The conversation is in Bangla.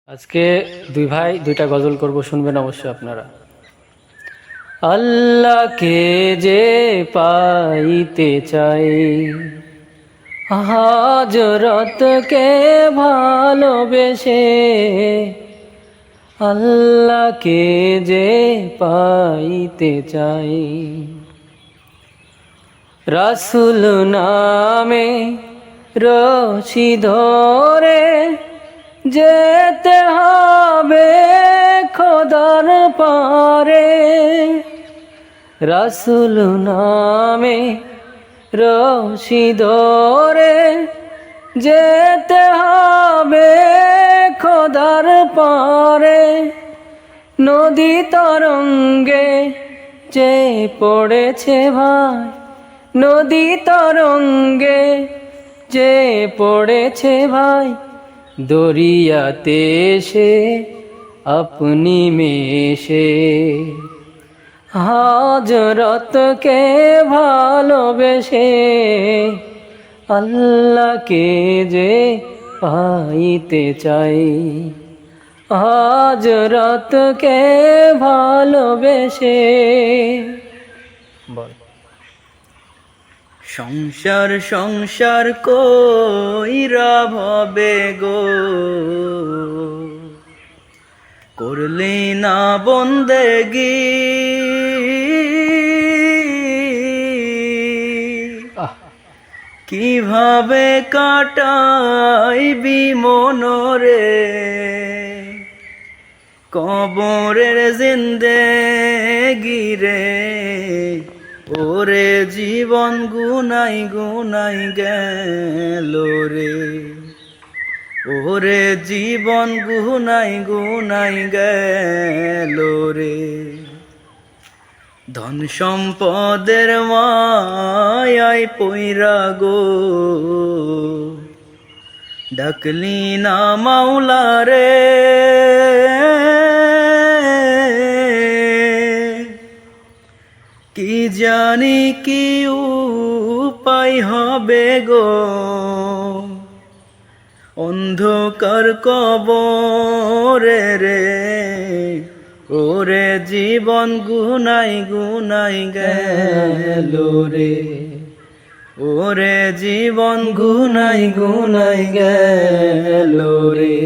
আজকে দুই ভাই দুইটা গজল করব, শুনবেন অবশ্যই আপনারা। আল্লাহকে যে পাইতে চাই, হযরতকে ভালোবেসে, আল্লাহকে যে পাইতে চাই, রাসূল নামে রশি ধরে যেতে হবে খোদার পারে, রাসূল নামে রশি ধরে যেতে হবে খোদার পারে। নদী তরঙ্গে যে পড়েছে ভাই, নদী তরঙ্গে যে পড়েছে ভাই, দরিয়াতে সে আপনি মেশে, হযরতকে ভালোবেসে, আল্লাহকে যে পাইতে চাই, হযরতকে ভালোবেসে। বল। সংসার সংসার কইরা ভবে গো, করলি না বন্দেগি, কিভাবে কাটাইবি মনরে কবরের জিন্দেগি রে। ওরে জীবন গুনাই গুনাই গেল রে, ওরে জীবন গুনাই গুনাই গেল রে। ধন সম্পদের মায়ায় পইরা গো, ডাকলি না মাওলা রে। কি জানি কি উপায় হবে গো, অন্ধকার কবরে রে। ওরে জীবন গুনাই গুনাই গেল রে, ওরে জীবন গুনাই গুনাই গেল রে।